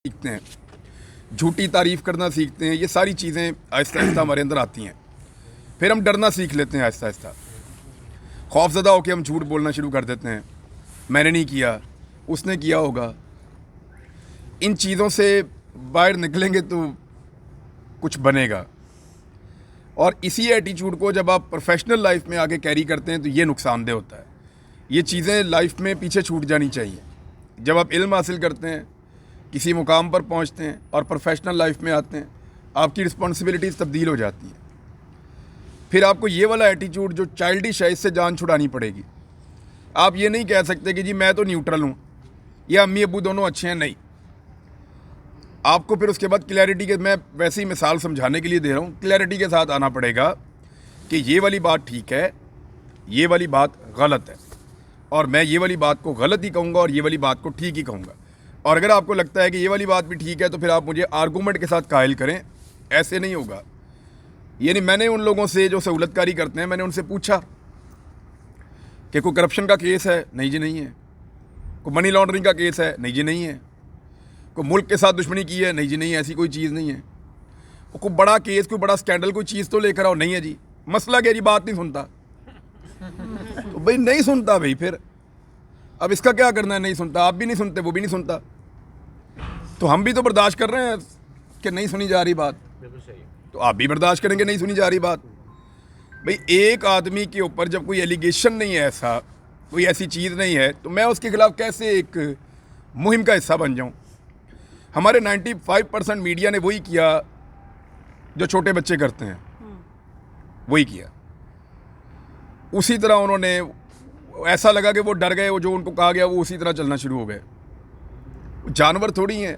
सीखते हैं, झूठी तारीफ़ करना सीखते हैं। ये सारी चीज़ें आहिस्ता आहिस्ता हमारे अंदर आती हैं। फिर हम डरना सीख लेते हैं आहिस्ता आहिस्ता। खौफज़दा होकर हम झूठ बोलना शुरू कर देते हैं, मैंने नहीं किया, उसने किया होगा। इन चीज़ों से बाहर निकलेंगे तो कुछ बनेगा। और इसी एटीट्यूड को जब आप प्रोफेशनल लाइफ में आगे कैरी करते हैं तो ये नुकसानदेह होता है। ये चीज़ें लाइफ में पीछे छूट जानी चाहिए। जब आप इल्म हासिल करते हैं, किसी मुकाम पर पहुंचते हैं और प्रोफेशनल लाइफ में आते हैं, आपकी रिस्पॉन्सिबिलिटीज़ तब्दील हो जाती हैं। फिर आपको ये वाला एटीट्यूड जो चाइल्डिश है, इससे जान छुड़ानी पड़ेगी। आप ये नहीं कह सकते कि जी मैं तो न्यूट्रल हूँ या अम्मी अब्बू दोनों अच्छे हैं, नहीं। आपको फिर उसके बाद क्लैरिटी के, मैं वैसे ही मिसाल समझाने के लिए दे रहा हूँ, क्लैरिटी के साथ आना पड़ेगा कि ये वाली बात ठीक है, ये वाली बात गलत है, और मैं ये वाली बात को गलत ही कहूँगा और ये वाली बात को ठीक ही कहूँगा। और अगर आपको लगता है कि ये वाली बात भी ठीक है तो फिर आप मुझे आर्गूमेंट के साथ कायल करें। ऐसे नहीं होगा। यानी मैंने उन लोगों से जो सहूलतकारी करते हैं, मैंने उनसे पूछा कि कोई करप्शन का केस है? नहीं जी नहीं है। कोई मनी लॉन्ड्रिंग का केस है? नहीं जी नहीं है। कोई मुल्क के साथ दुश्मनी की है? नहीं जी नहीं, ऐसी कोई चीज़ नहीं है। कोई बड़ा केस, कोई बड़ा स्कैंडल, कोई चीज़ तो लेकर आओ। नहीं है जी। मसला क्या जी, बात नहीं सुनता। तो भाई नहीं सुनता भाई, फिर अब इसका क्या करना है? नहीं सुनता, आप भी नहीं सुनते, वो भी नहीं सुनता, तो हम भी तो बर्दाश्त कर रहे हैं कि नहीं सुनी जा रही बात। तो आप भी बर्दाश्त करेंगे नहीं सुनी जा रही बात। भाई एक आदमी के ऊपर जब कोई एलिगेशन नहीं है, ऐसा कोई ऐसी चीज़ नहीं है, तो मैं उसके खिलाफ कैसे एक मुहिम का हिस्सा बन जाऊं? हमारे 95% मीडिया ने वही किया जो छोटे बच्चे करते हैं, वही किया। उसी तरह उन्होंने, ऐसा लगा कि वो डर गए, वो जो उनको कहा गया वो उसी तरह चलना शुरू हो गए। जानवर थोड़ी हैं,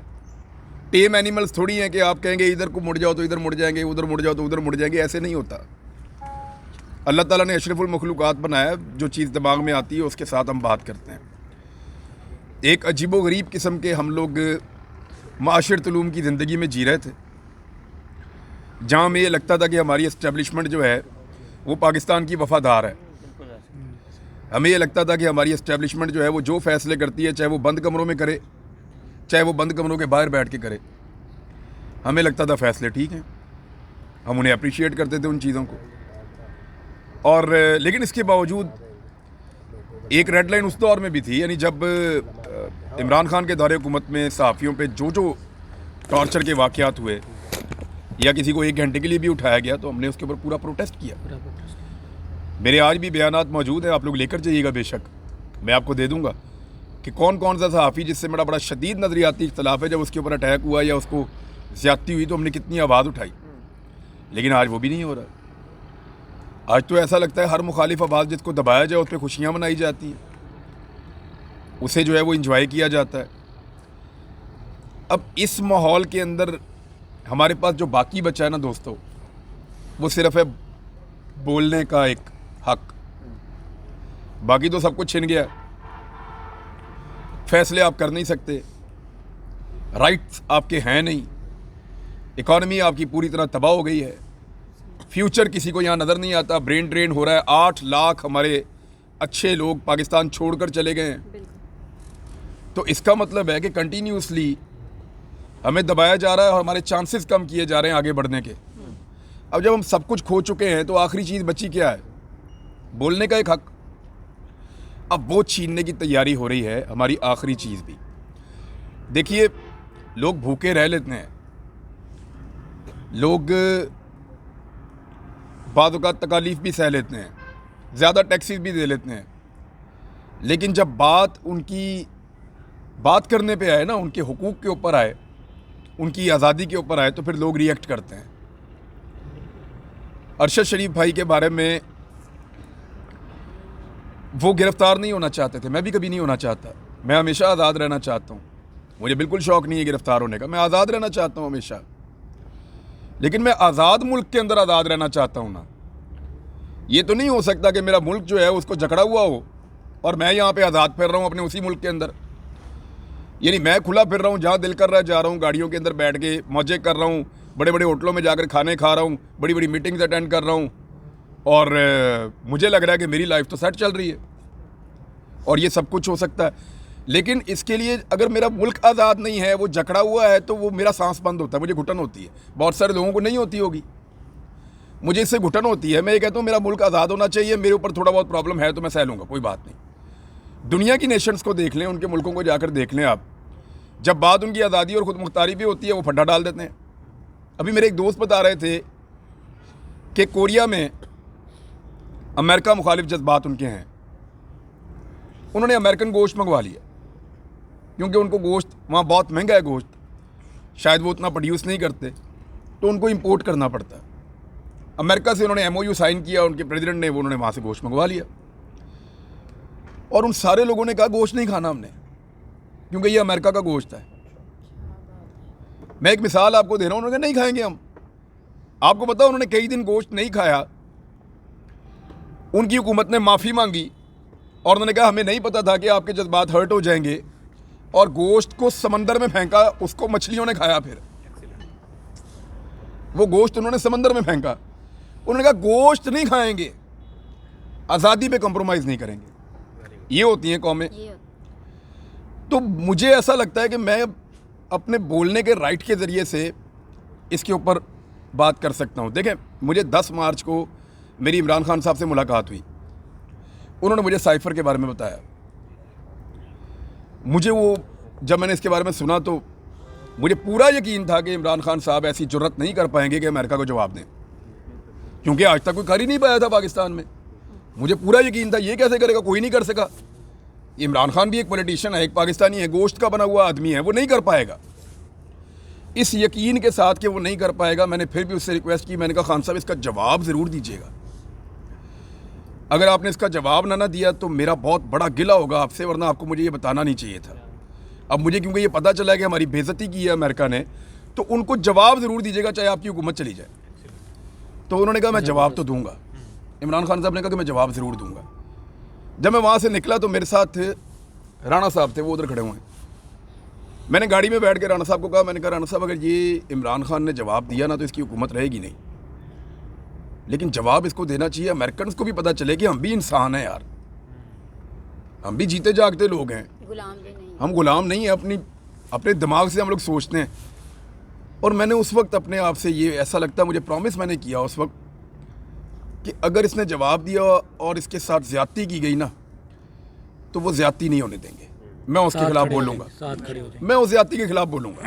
टेम एनिमल्स थोड़ी हैं कि आप कहेंगे इधर को मुड़ जाओ तो इधर मुड़ जाएंगे, उधर मुड़ जाओ तो उधर मुड़ जाएंगे। ऐसे नहीं होता। अल्लाह ताला ने अशरफुल मखलूक़ात बनाया, जो चीज़ दिमाग में आती है उसके साथ हम बात करते हैं। एक अजीबो गरीब किस्म के हम लोग माशरत उलूम की ज़िंदगी में जी रहे थे, जहाँ में ये लगता था कि हमारी इस्टेब्लिशमेंट जो है वो पाकिस्तान की वफ़ादार है। हमें ये लगता था कि हमारी इस्टेब्लिशमेंट जो है वो जो फैसले करती है, चाहे वो बंद कमरों में करे, चाहे वो बंद कमरों के बाहर बैठ के करे, हमें लगता था फैसले ठीक हैं। हम उन्हें अप्रिशिएट करते थे उन चीज़ों को। और लेकिन इसके बावजूद एक रेड लाइन उस दौर में भी थी, यानी जब इमरान खान के दौरे हुकूमत में सहाफ़ियों पे जो जो टॉर्चर के वाक़यात हुए या किसी को 1 घंटे के लिए भी उठाया गया, तो हमने उसके ऊपर पूरा प्रोटेस्ट किया। मेरे आज भी बयानात मौजूद हैं, आप लोग लेकर जाइएगा, बेशक मैं आपको दे दूंगा कि कौन कौन सा सहाफ़ी जिससे मेरा बड़ा शदीद नज़रियाती इख्तलाफ है, जब उसके ऊपर अटैक हुआ या उसको ज़्यादती हुई तो हमने कितनी आवाज़ उठाई। लेकिन आज वो भी नहीं हो रहा। आज तो ऐसा लगता है हर मुखालिफ आवाज़ जिसको दबाया जाए उस पर खुशियाँ मनाई जाती हैं, उसे जो है वो इंजॉय किया जाता है। अब इस माहौल के अंदर हमारे पास जो बाकी बचा है ना दोस्तों, वो सिर्फ है बोलने का एक हक। बाकी तो सब कुछ छिन गया। फैसले आप कर नहीं सकते, राइट्स आपके हैं नहीं, इकॉनमी आपकी पूरी तरह तबाह हो गई है, फ्यूचर किसी को यहाँ नज़र नहीं आता, ब्रेन ड्रेन हो रहा है। 8 लाख हमारे अच्छे लोग पाकिस्तान छोड़कर चले गए हैं। तो इसका मतलब है कि कंटिन्यूसली हमें दबाया जा रहा है और हमारे चांसेस कम किए जा रहे हैं आगे बढ़ने के। अब जब हम सब कुछ खो चुके हैं तो आखिरी चीज़ बची क्या है? बोलने का एक हक। अब वो छीनने की तैयारी हो रही है, हमारी आखिरी चीज़ भी। देखिए, लोग भूखे रह लेते हैं, लोग बाद औक़ात तकालीफ भी सह लेते हैं, ज़्यादा टैक्सेस भी दे लेते हैं, लेकिन जब बात उनकी बात करने पे आए ना, उनके हुकूक के ऊपर आए, उनकी आज़ादी के ऊपर आए, तो फिर लोग रिएक्ट करते हैं। अरशद शरीफ भाई के बारे में, वो गिरफ़्तार नहीं होना चाहते थे, मैं भी कभी नहीं होना चाहता। मैं हमेशा आज़ाद रहना चाहता हूँ, मुझे बिल्कुल शौक़ नहीं है गिरफ़्तार होने का, मैं आज़ाद रहना चाहता हूँ हमेशा। लेकिन मैं आज़ाद मुल्क के अंदर आज़ाद रहना चाहता हूँ ना। ये तो नहीं हो सकता कि मेरा मुल्क जो है उसको जकड़ा हुआ हो और मैं यहाँ पे आज़ाद फिर रहा हूँ अपने उसी मुल्क के अंदर। यानी मैं खुला फिर रहा हूँ, जहाँ दिल कर रहा है जा रहा हूँ, गाड़ियों के अंदर बैठ के मौजे कर रहा हूँ, बड़े बड़े होटलों में जाकर खाने खा रहा हूँ, बड़ी बड़ी मीटिंग्स अटेंड कर रहा हूँ, और मुझे लग रहा है कि मेरी लाइफ तो सेट चल रही है और ये सब कुछ हो सकता है। लेकिन इसके लिए अगर मेरा मुल्क आज़ाद नहीं है, वो जकड़ा हुआ है, तो वो मेरा सांस बंद होता है, मुझे घुटन होती है। बहुत सारे लोगों को नहीं होती होगी, मुझे इससे घुटन होती है। मैं ये कहता हूँ मेरा मुल्क आज़ाद होना चाहिए, मेरे ऊपर थोड़ा बहुत प्रॉब्लम है तो मैं सह लूँगा, कोई बात नहीं। दुनिया की नेशंस को देख लें, उनके मुल्कों को जाकर देख लें आप, जब बात उनकी आज़ादी और खुद मुख्तारी भी होती है, वो फड्डा डाल देते हैं। अभी मेरे एक दोस्त बता रहे थे कि कोरिया में अमेरिका मुखालिफ जज्बात उनके हैं, उन्होंने अमेरिकन गोश्त मंगवा लिया क्योंकि उनको गोश्त वहाँ बहुत महंगा है गोश्त, शायद वो उतना प्रोड्यूस नहीं करते, तो उनको इंपोर्ट करना पड़ता है। अमेरिका से उन्होंने MOU साइन किया, उनके प्रेसिडेंट ने, वो उन्होंने वहाँ से गोश्त मंगवा लिया। और उन सारे लोगों ने कहा गोश्त नहीं खाना हमने, क्योंकि ये अमेरिका का गोश्त है। मैं एक मिसाल आपको दे रहा हूँ, उन्होंने कहा नहीं खाएंगे हम। आपको पता, उन्होंने कई दिन गोश्त नहीं खाया, उनकी हुकूमत ने माफ़ी मांगी और उन्होंने कहा हमें नहीं पता था कि आपके जज्बात हर्ट हो जाएंगे, और गोश्त को समंदर में फेंका, उसको मछलियों ने खाया। फिर वो गोश्त उन्होंने समंदर में फेंका। उन्होंने कहा गोश्त नहीं खाएंगे, आज़ादी पे कॉम्प्रोमाइज़ नहीं करेंगे। ये होती हैं कौमें। तो मुझे ऐसा लगता है कि मैं अपने बोलने के राइट के ज़रिए से इसके ऊपर बात कर सकता हूँ। देखें, मुझे 10 मार्च को मेरी इमरान खान साहब से मुलाकात हुई, उन्होंने मुझे साइफ़र के बारे में बताया। मुझे वो, जब मैंने इसके बारे में सुना तो मुझे पूरा यकीन था कि इमरान खान साहब ऐसी जुर्रत नहीं कर पाएंगे कि अमेरिका को जवाब दें, क्योंकि आज तक कोई कर ही नहीं पाया था पाकिस्तान में। मुझे पूरा यकीन था ये कैसे करेगा, कोई नहीं कर सका। इमरान खान भी एक पॉलिटिशियन है, एक पाकिस्तानी है, गोश्त का बना हुआ आदमी है, वो नहीं कर पाएगा। इस यकीन के साथ कि वो नहीं कर पाएगा, मैंने फिर भी उससे रिक्वेस्ट की। मैंने कहा खान साहब इसका जवाब ज़रूर दीजिएगा, अगर आपने इसका जवाब ना दिया तो मेरा बहुत बड़ा गिला होगा आपसे, वरना आपको मुझे ये बताना नहीं चाहिए था। अब मुझे क्योंकि ये पता चला कि हमारी बेइज्जती की है अमेरिका ने, तो उनको जवाब ज़रूर दीजिएगा चाहे आपकी हुकूमत चली जाए। तो उन्होंने कहा मैं जवाब तो दूंगा। इमरान खान साहब ने कहा कि मैं जवाब ज़रूर दूंगा। जब मैं वहाँ से निकला तो मेरे साथ राणा साहब थे, वो उधर खड़े हुए हैं। मैंने गाड़ी में बैठ के राणा साहब को कहा, मैंने कहा राणा साहब अगर ये इमरान खान ने जवाब दिया ना तो इसकी हुकूमत रहेगी नहीं, लेकिन जवाब इसको देना चाहिए, अमेरिकन को भी पता चले कि हम भी इंसान हैं यार, हम भी जीते जागते लोग हैं, गुलाम भी नहीं, हम गुलाम नहीं हैं, अपने दिमाग से हम लोग सोचते हैं। और मैंने उस वक्त अपने आप से ये ऐसा लगता, मुझे प्रॉमिस मैंने किया उस वक्त कि अगर इसने जवाब दिया और इसके साथ ज़्यादती की गई ना तो वो ज़्यादती नहीं होने देंगे, मैं उसके खिलाफ बोलूँगा, मैं उस ज़्यादती के खिलाफ बोलूँगा,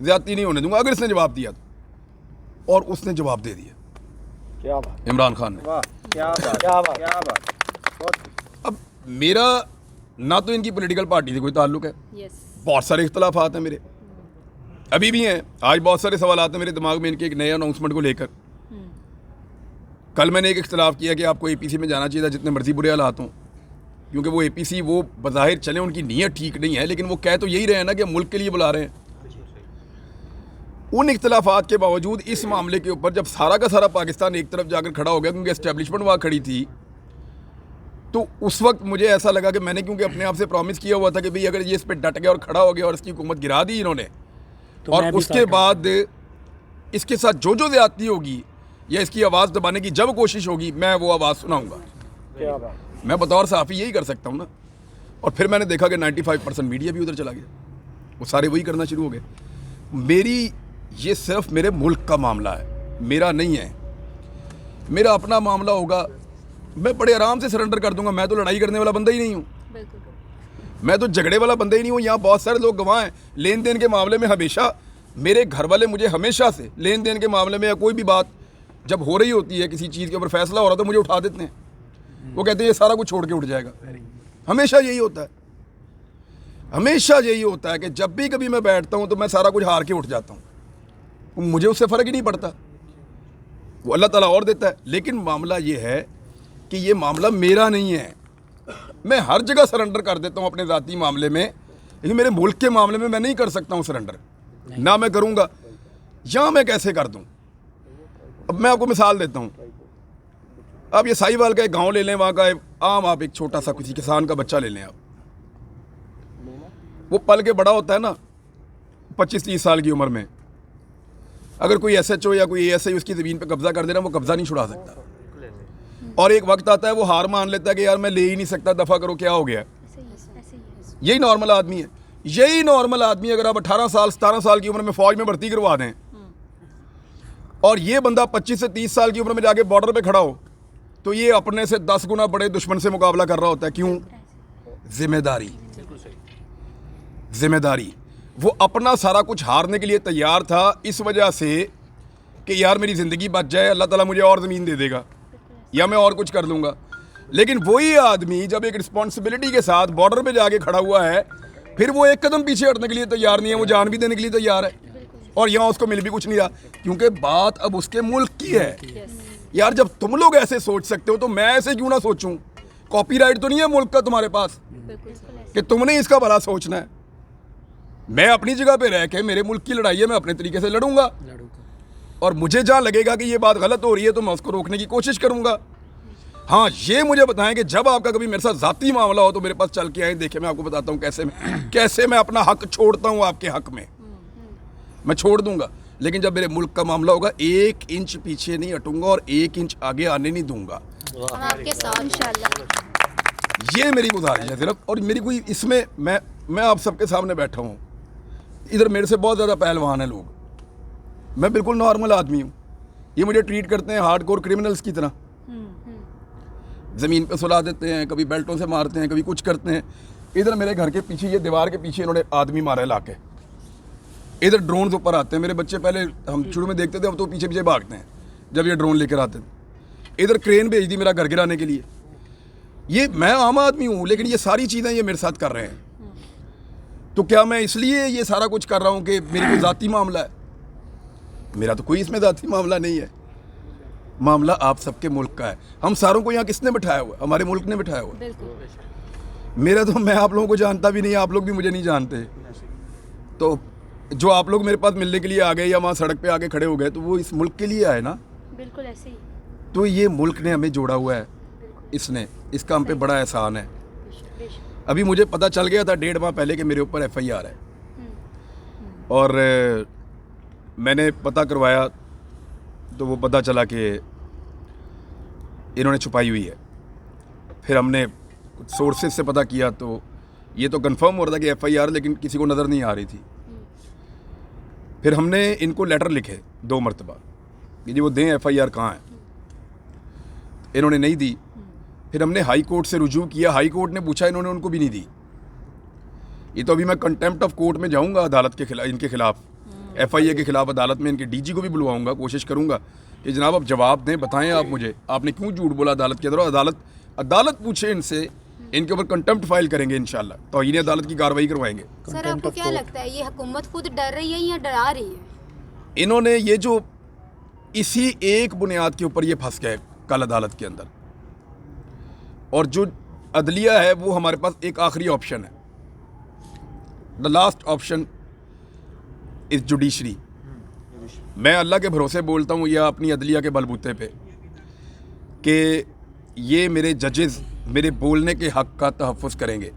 ज़्यादती नहीं होने दूंगा अगर इसने जवाब दिया तो। और उसने जवाब दे दिया, क्या बात, इमरान खान ने। क्या बात, क्या बात, क्या बात। अब मेरा ना तो इनकी पॉलिटिकल पार्टी से कोई ताल्लुक है, बहुत सारे इख्तलाफात हैं मेरे, अभी भी हैं। आज बहुत सारे सवाल आते हैं मेरे दिमाग में इनके एक नए अनाउंसमेंट को लेकर। कल मैंने एक इख्तलाफ किया कि आपको APC में जाना चाहिए था, जितने मर्जी बुरे हालात हों, क्योंकि वो APC वो बज़ाहिर चले उनकी नीयत ठीक नहीं है, लेकिन वो कह तो यही रहे हैं ना कि मुल्क के लिए बुला रहे हैं। उन इख्तलाफात के बावजूद इस मामले के ऊपर जब सारा का सारा पाकिस्तान एक तरफ जाकर खड़ा हो गया, क्योंकि एस्टेब्लिशमेंट वहाँ खड़ी थी, तो उस वक्त मुझे ऐसा लगा कि मैंने क्योंकि अपने आप से प्रॉमिस किया हुआ था कि भाई अगर ये इस पर डट गया और खड़ा हो गया और इसकी हुकूमत गिरा दी इन्होंने, तो और उसके बाद इसके साथ जो जो ज़्यादती होगी या इसकी आवाज़ दबाने की जब कोशिश होगी, मैं वो आवाज़ सुनाऊंगा। मैं बतौर सहाफ़ी यही कर सकता हूँ ना। और फिर मैंने देखा कि 95% मीडिया भी उधर चला गया, वो सारे वही करना शुरू हो गए। मेरी ये सिर्फ मेरे मुल्क का मामला है, मेरा नहीं है। मेरा अपना मामला होगा, मैं बड़े आराम से सरेंडर कर दूंगा। मैं तो लड़ाई करने वाला बंदा ही नहीं हूँ, मैं तो झगड़े वाला बंदा ही नहीं हूँ। यहाँ बहुत सारे लोग गवाह हैं, लेन देन के मामले में हमेशा मेरे घर वाले मुझे हमेशा से लेन देन के मामले में या कोई भी बात जब हो रही होती है, किसी चीज़ के ऊपर फैसला हो रहा तो मुझे उठा देते हैं। वो कहते हैं ये सारा कुछ छोड़ के उठ जाएगा। हमेशा यही होता है, हमेशा यही होता है कि जब भी कभी मैं बैठता हूँ तो मैं सारा कुछ हार के उठ जाता हूँ। मुझे उससे फ़र्क ही नहीं पड़ता, वो अल्लाह ताला और देता है। लेकिन मामला ये है कि ये मामला मेरा नहीं है। मैं हर जगह सरेंडर कर देता हूँ अपने ज़ाती मामले में, लेकिन मेरे मुल्क के मामले में मैं नहीं कर सकता हूँ सरेंडर, ना मैं करूँगा। यहाँ मैं कैसे कर दूँ? अब मैं आपको मिसाल देता हूँ। आप ये साहिवाल का एक गांव ले लें, वहाँ का आम आप एक छोटा सा किसी किसान का बच्चा ले लें। आप वो पल के बड़ा होता है ना 25-30 साल की उम्र में, अगर कोई SHO या कोई ASI उसकी ज़मीन पे कब्ज़ा कर देना, वो कब्ज़ा नहीं छुड़ा सकता। और एक वक्त आता है वो हार मान लेता है कि यार मैं ले ही नहीं सकता, दफ़ा करो, क्या हो गया। यही नॉर्मल आदमी है। यही नॉर्मल आदमी अगर आप 18 साल 17 साल की उम्र में फ़ौज में भर्ती करवा दें और ये बंदा 25 से 30 साल की उम्र में जाके बॉर्डर पे खड़ा हो, तो ये अपने से 10 गुना बड़े दुश्मन से मुकाबला कर रहा होता है। क्यों? जिम्मेदारी। जिम्मेदारी। वो अपना सारा कुछ हारने के लिए तैयार था इस वजह से कि यार मेरी ज़िंदगी बच जाए, अल्लाह ताला मुझे और ज़मीन दे देगा या मैं और कुछ कर लूँगा। लेकिन वही आदमी जब एक रिस्पॉन्सिबिलिटी के साथ बॉर्डर पे जाके खड़ा हुआ है, फिर वो एक कदम पीछे हटने के लिए तैयार नहीं है, वो जान भी देने के लिए तैयार है और यहाँ उसको मिल भी कुछ नहीं रहा, क्योंकि बात अब उसके मुल्क की है। यार जब तुम लोग ऐसे सोच सकते हो तो मैं ऐसे क्यों ना सोचूं? कॉपीराइट तो नहीं है मुल्क का तुम्हारे पास कि तुमने इसका भला सोचना है। मैं अपनी जगह पे रह के, मेरे मुल्क की लड़ाई है, मैं अपने तरीके से लड़ूंगा और मुझे जहाँ लगेगा कि ये बात गलत हो रही है तो मैं उसको रोकने की कोशिश करूंगा। हाँ, ये मुझे बताएं कि जब आपका कभी मेरे साथ ज़ाती मामला हो तो मेरे पास चल के आए, देखे मैं आपको बताता हूँ कैसे मैं अपना हक छोड़ता हूँ आपके हक में। मैं छोड़ दूंगा, लेकिन जब मेरे मुल्क का मामला होगा 1 इंच पीछे नहीं हटूंगा और 1 इंच आगे आने नहीं दूंगा। हम आपके साथ इंशाल्लाह। ये मेरी गुजारिश है सिर्फ। और मेरी कोई इसमें मैं आप सबके सामने बैठा हूँ, इधर मेरे से बहुत ज़्यादा पहलवान हैं लोग, मैं बिल्कुल नॉर्मल आदमी हूँ। ये मुझे ट्रीट करते हैं हार्डकोर क्रिमिनल्स की तरह, ज़मीन पे सुला देते हैं, कभी बेल्टों से मारते हैं, कभी कुछ करते हैं। इधर मेरे घर के पीछे, ये दीवार के पीछे इन्होंने आदमी मारा है लाके। इधर ड्रोन ऊपर आते हैं, मेरे बच्चे पहले हम शुरू में देखते थे, अब तो पीछे पीछे भागते हैं जब ये ड्रोन लेकर आते थे। इधर क्रेन भेज दी मेरा घर गिराने के लिए। ये मैं आम आदमी हूँ, लेकिन ये सारी चीज़ें ये मेरे साथ कर रहे हैं। तो क्या मैं इसलिए ये सारा कुछ कर रहा हूँ कि मेरी कोई ज़ाती मामला है? मेरा तो कोई इसमें ज़ाती मामला नहीं है। मामला आप सबके मुल्क का है। हम सारों को यहाँ किसने बिठाया हुआ? हमारे मुल्क ने बिठाया हुआ। मेरा तो, मैं आप लोगों को जानता भी नहीं, आप लोग भी मुझे नहीं जानते। तो जो आप लोग मेरे पास मिलने के लिए आ गए या वहाँ सड़क पे आके खड़े हो गए, तो वो इस मुल्क के लिए आए ना। बिल्कुल ऐसे ही। तो ये मुल्क ने हमें जोड़ा हुआ है, इसने, इसका हम पे बड़ा एहसान है। अभी मुझे पता चल गया था 1.5 माह पहले कि मेरे ऊपर FIR है और मैंने पता करवाया तो वो पता चला कि इन्होंने छुपाई हुई है। फिर हमने कुछ सोर्सेज से पता किया तो ये तो कंफर्म हो रहा था कि FIR, लेकिन किसी को नज़र नहीं आ रही थी। फिर हमने इनको लेटर लिखे 2 मरतबा कि जी वो दें FIR कहाँ है, इन्होंने नहीं दी। फिर हमने हाई कोर्ट से रुजू किया, हाई कोर्ट ने पूछा, इन्होंने उनको भी नहीं दी। ये तो अभी मैं कंटेम्प्ट ऑफ कोर्ट में जाऊंगा अदालत के खिलाफ, इनके खिलाफ, FIA के खिलाफ अदालत में इनके DG को भी बुलवाऊंगा, कोशिश करूंगा कि जनाब आप जवाब दें, बताएं आप मुझे आपने क्यों झूठ बोला अदालत के अंदर। अदालत पूछे इनसे, इनके ऊपर कंटेम्प्ट फाइल करेंगे इंशाल्लाह, तो इन्हें अदालत की कार्रवाई करवाएंगे। सर आपको क्या लगता है, ये हुकूमत खुद डर रही है या डरा रही है? इन्होंने ये जो इसी एक बुनियाद के ऊपर ये फंस गए कल अदालत के अंदर, और जो अदलिया है वो हमारे पास एक आखिरी ऑप्शन है, the last option is judiciary. मैं अल्लाह के भरोसे बोलता हूँ या अपनी अदलिया के बलबूते पे कि ये मेरे जजेस मेरे बोलने के हक़ का तहफ़्फ़ुज़ करेंगे।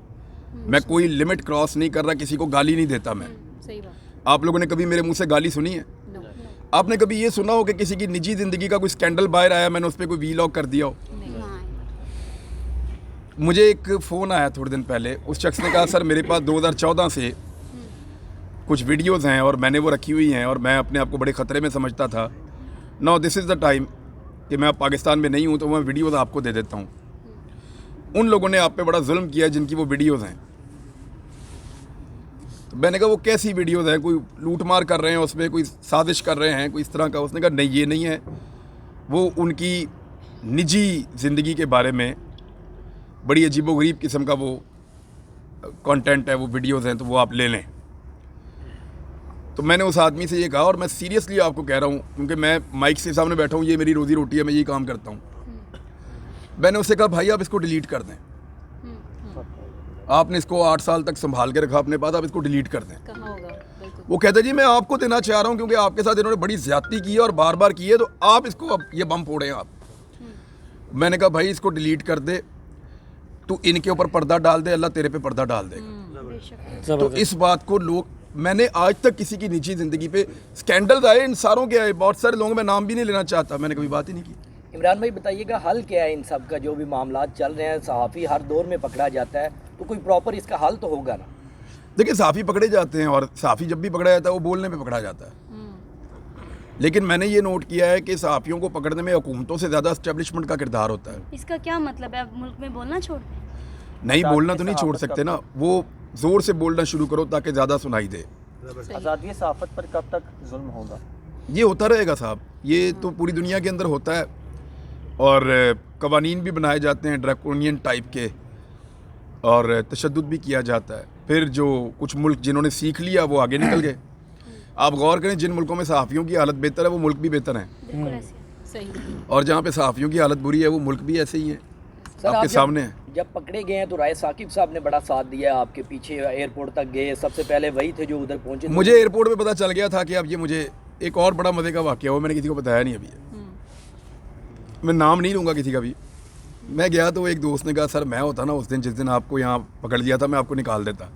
मैं कोई लिमिट क्रॉस नहीं कर रहा, किसी को गाली नहीं देता मैं। सही बात। आप लोगों ने कभी मेरे मुंह से गाली सुनी है? आपने कभी ये सुना हो कि किसी की निजी ज़िंदगी का कोई स्कैंडल बाहर आया, मैंने उस पर कोई वीलॉग कर दिया हो? मुझे एक फ़ोन आया थोड़े दिन पहले, उस शख्स ने कहा सर मेरे पास 2014 से कुछ वीडियोस हैं और मैंने वो रखी हुई हैं और मैं अपने आप को बड़े ख़तरे में समझता था। Now this is the time कि मैं अब पाकिस्तान में नहीं हूँ, तो मैं वीडियोस आपको दे देता हूँ। उन लोगों ने आप पे बड़ा जुल्म किया जिनकी वो वीडियोस हैं। तो मैंने कहा वो कैसी वीडियोस हैं? कोई लूट मार कर रहे हैं उसमें, कोई साजिश कर रहे हैं, कोई इस तरह का? उसने कहा नहीं ये नहीं है, वो उनकी निजी ज़िंदगी के बारे में बड़ी अजीबोगरीब किस्म का वो कंटेंट है, वो वीडियोस हैं, तो वो आप ले लें। तो मैंने उस आदमी से ये कहा, और मैं सीरियसली आपको कह रहा हूँ क्योंकि मैं माइक से सामने बैठा हूँ, ये मेरी रोज़ी रोटी है, मैं यही काम करता हूँ। मैंने उससे कहा भाई आप इसको डिलीट कर दें, आपने इसको 8 साल तक संभाल के रखा अपने पास, आप इसको डिलीट कर दें। कहाँ होगा? बिल्कुल। वो कहता जी मैं आपको देना चाह रहा हूँ क्योंकि आपके साथ इन्होंने बड़ी ज़्यादती की है और बार बार की है, तो आप इसको अब ये बम फोड़ें आप। मैंने कहा भाई इसको डिलीट कर दे, तू इनके ऊपर पर्दा डाल दे, अल्लाह तेरे पे पर्दा डाल देगा। तो इस बात को लोग, मैंने आज तक किसी की निजी ज़िंदगी पे स्कैंडल्स आए, इन सारों के आए, बहुत सारे लोगों में नाम भी नहीं लेना चाहता, मैंने कभी बात ही नहीं की। इमरान भाई बताइएगा हल क्या है इन सब का? जो भी मामला चल रहे हैं, सहाफ़ी हर दौर में पकड़ा जाता है, तो कोई प्रॉपर इसका हल तो होगा ना। देखिए सहाफ़ी पकड़े जाते हैं और सहाफ़ी जब भी पकड़ा जाता है वो बोलने पे पकड़ा जाता है। लेकिन मैंने ये नोट किया है कि सहाफ़ियों को पकड़ने में हुकूमतों से ज़्यादा एस्टेब्लिशमेंट का किरदार होता है। इसका क्या मतलब है? अब मुल्क में बोलना छोड़ दें? नहीं बोलना तो नहीं छोड़ सकते ना, वो ज़ोर से बोलना शुरू करो ताकि ज़्यादा सुनाई दे। आज़ादी सहाफ़त पर कब तक जुल्म होगा? ये होता रहेगा साहब, ये तो पूरी दुनिया के अंदर होता है और कवानीन भी बनाए जाते हैं ड्रैकोनियन टाइप के और तशद्दुद भी किया जाता है। फिर जो कुछ मुल्क जिन्होंने सीख लिया वो आगे निकल गए। आप गौर करें, जिन मुल्कों में सहाफ़ियों की हालत बेहतर है वो मुल्क भी बेहतर हैं, बिल्कुल ऐसे सही। और जहाँ पे सहाफ़ियों की हालत बुरी है वो मुल्क भी ऐसे ही हैं, सर, आपके आप सामने है। जब पकड़े गए हैं तो राय साकिब साहब ने बड़ा साथ दिया, आपके पीछे एयरपोर्ट तक गए, सबसे पहले वही थे जो उधर पहुंचे। मुझे एयरपोर्ट पे पता चल गया था कि अब ये मुझे एक और बड़ा मज़े का वाक़या हुआ, मैंने किसी को बताया नहीं अभी। मैं नाम नहीं लूँगा किसी का भी। मैं गया तो एक दोस्त ने कहा सर मैं होता ना उस दिन जिस दिन आपको यहाँ पकड़ लिया था मैं आपको निकाल देता।